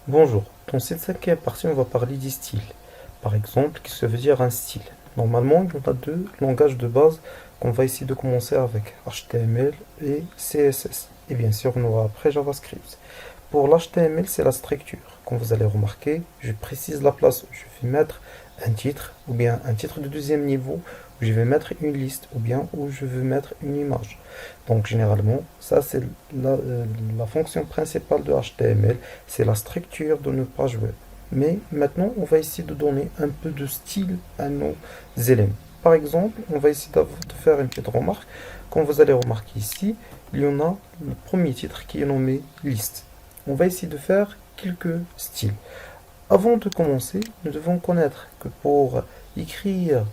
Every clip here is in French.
Bonjour, dans cette cinquième partie, on va parler des styles. Par exemple, qu'est-ce que ça veut dire un style? Normalement, il y en a deux langages de base qu'on va essayer de commencer avec, HTML et CSS. Et bien sûr, on aura après JavaScript. Pour l'HTML, c'est la structure. Comme vous allez remarquer, je précise la place où je vais mettre un titre, ou bien un titre de deuxième niveau, où je vais mettre une liste, ou bien où je veux mettre une image. Donc généralement, ça c'est la fonction principale de HTML, c'est la structure de nos pages web. Mais maintenant, on va essayer de donner un peu de style à nos éléments. Par exemple, on va essayer de faire une petite remarque. Comme vous allez remarquer ici, il y en a le premier titre qui est nommé liste. On va essayer de faire quelques styles. Avant de commencer, nous devons connaître que pour écrire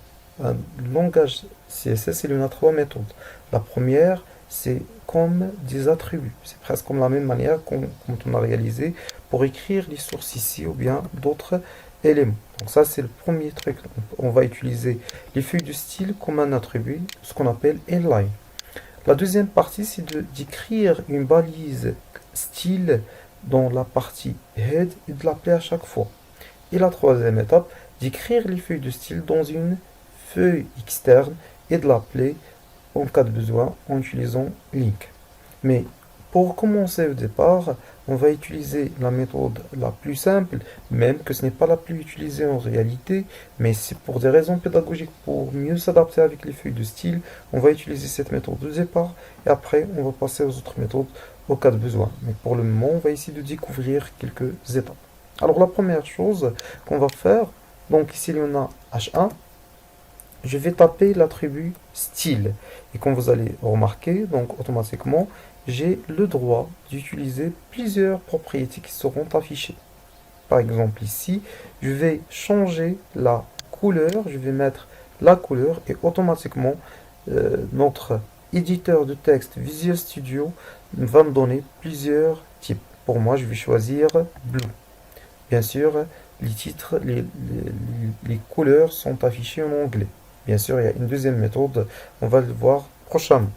un langage CSS, il y en a trois méthodes. La première, c'est comme des attributs. C'est presque comme la même manière quand on a réalisé pour écrire les sources ici ou bien d'autres éléments. Donc ça, c'est le premier truc. On va utiliser les feuilles de style comme un attribut, ce qu'on appelle inline. La deuxième partie, c'est d'écrire une balise style dans la partie head et de l'appeler à chaque fois. Et la troisième étape, d'écrire les feuilles de style dans une feuille externe et de l'appeler en cas de besoin en utilisant link. Mais pour commencer au départ, on va utiliser la méthode la plus simple, même que ce n'est pas la plus utilisée en réalité, mais c'est pour des raisons pédagogiques, pour mieux s'adapter avec les feuilles de style, on va utiliser cette méthode au départ, et après on va passer aux autres méthodes au cas de besoin. Mais pour le moment, on va essayer de découvrir quelques étapes. Alors la première chose qu'on va faire, donc ici il y en a H1, je vais taper l'attribut style. Et comme vous allez remarquer, donc automatiquement, j'ai le droit d'utiliser plusieurs propriétés qui seront affichées. Par exemple ici, je vais changer la couleur, je vais mettre la couleur et automatiquement notre éditeur de texte Visual Studio va me donner plusieurs types. Pour moi, je vais choisir Blue. Bien sûr, les titres, les couleurs sont affichées en anglais. Bien sûr, il y a une deuxième méthode, on va le voir prochainement.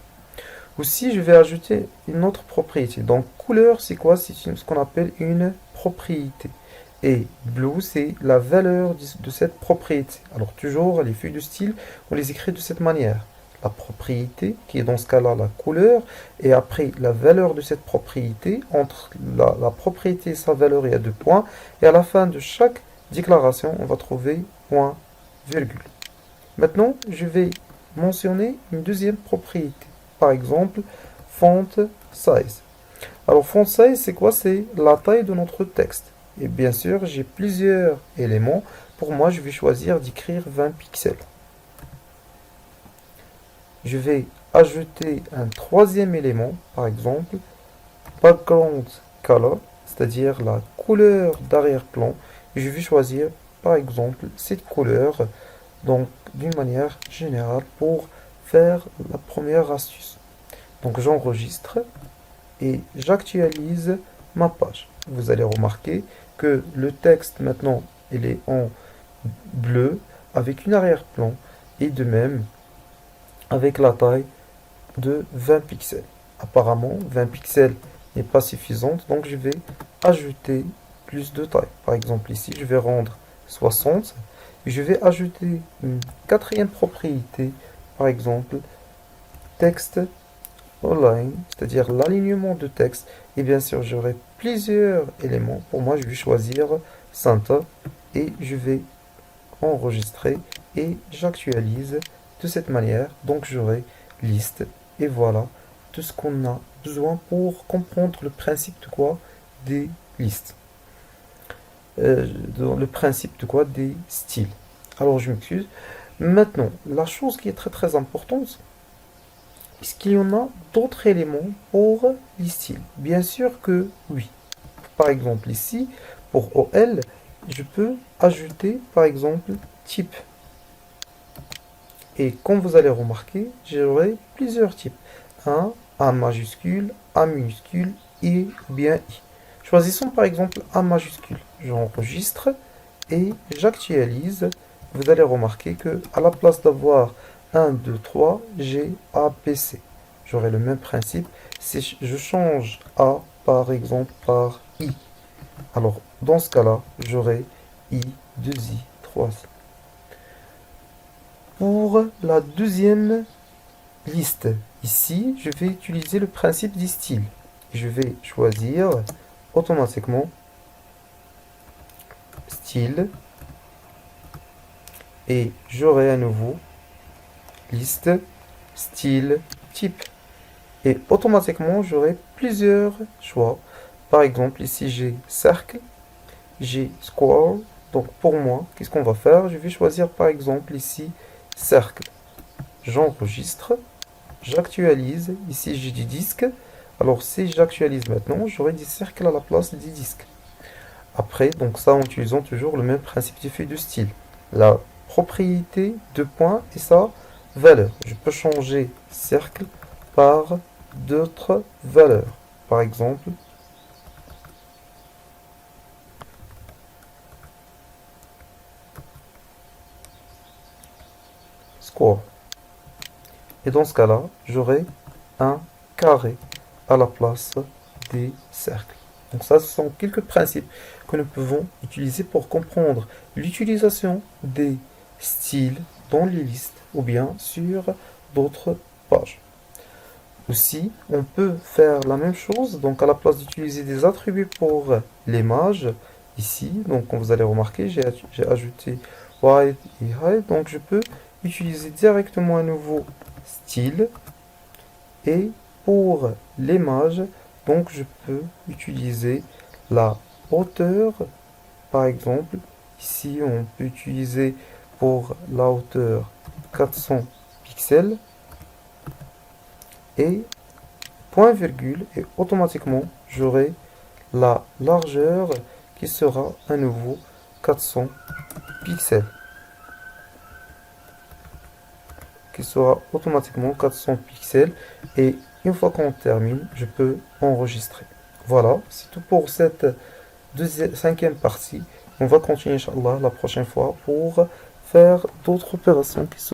Aussi, je vais ajouter une autre propriété. Donc, couleur, c'est quoi? C'est ce qu'on appelle une propriété. Et blue, c'est la valeur de cette propriété. Alors, toujours, les feuilles de style, on les écrit de cette manière. La propriété, qui est dans ce cas-là la couleur, et après la valeur de cette propriété, entre la propriété et sa valeur, il y a deux points, et à la fin de chaque déclaration, on va trouver point, virgule. Maintenant, je vais mentionner une deuxième propriété. Par exemple, font size. Alors, font size, c'est quoi? C'est la taille de notre texte. Et bien sûr, j'ai plusieurs éléments. Pour moi, je vais choisir d'écrire 20 pixels. Je vais ajouter un troisième élément, par exemple, background color, c'est-à-dire la couleur d'arrière-plan. Je vais choisir, par exemple, cette couleur, donc d'une manière générale, pour faire la première astuce. Donc j'enregistre et j'actualise ma page. Vous allez remarquer que le texte maintenant il est en bleu avec une arrière-plan et de même avec la taille de 20 pixels. Apparemment 20 pixels n'est pas suffisante, donc je vais ajouter plus de taille. Par exemple ici je vais rendre 60 et je vais ajouter une quatrième propriété, par exemple texte online, c'est-à-dire l'alignement de texte. Et bien sûr, j'aurai plusieurs éléments. Pour moi, je vais choisir Santa et je vais enregistrer et j'actualise de cette manière. Donc, j'aurai liste et voilà tout ce qu'on a besoin pour comprendre le principe de quoi? Des listes. Le principe de quoi? Des styles. Alors, je m'excuse. Maintenant, la chose qui est très très importante, est-ce qu'il y en a d'autres éléments pour les styles? Bien sûr que oui. Par exemple ici, pour OL, je peux ajouter par exemple type. Et comme vous allez remarquer, j'aurai plusieurs types. A majuscule, A minuscule, I ou bien I. Choisissons par exemple A majuscule. J'enregistre et j'actualise. Vous allez remarquer que à la place d'avoir 1, 2, 3, j'ai A, B, C. J'aurai le même principe si je change A par exemple par I. Alors, dans ce cas-là, j'aurai I, 2I, 3I. Pour la deuxième liste, ici, je vais utiliser le principe du style. Je vais choisir automatiquement style et j'aurai à nouveau liste, style, type. Et automatiquement, j'aurai plusieurs choix. Par exemple, ici, j'ai cercle, j'ai square. Donc, pour moi, qu'est-ce qu'on va faire? Je vais choisir, par exemple, ici, cercle. J'enregistre, j'actualise. Ici, j'ai du disque. Alors, si j'actualise maintenant, j'aurai des cercles à la place des disques. Après, donc ça, en utilisant toujours le même principe d'effet de style. La propriété de point et sa valeur. Je peux changer cercle par d'autres valeurs. Par exemple, score. Et dans ce cas-là, j'aurai un carré à la place des cercles. Donc ça, ce sont quelques principes que nous pouvons utiliser pour comprendre l'utilisation des styles dans les listes ou bien sur d'autres pages. Aussi, on peut faire la même chose, donc à la place d'utiliser des attributs pour l'image, ici, donc comme vous allez remarquer, j'ai ajouté wide et hide, donc je peux utiliser directement un nouveau style, et pour l'image, donc je peux utiliser la hauteur, par exemple, ici on peut utiliser pour la hauteur 400 pixels, et point virgule et automatiquement j'aurai la largeur qui sera à nouveau 400 pixels qui sera automatiquement 400 pixels et une fois qu'on termine je peux enregistrer. Voilà, c'est tout pour cette cinquième partie. On va continuer Inch'Allah la prochaine fois pour faire d'autres opérations qui sont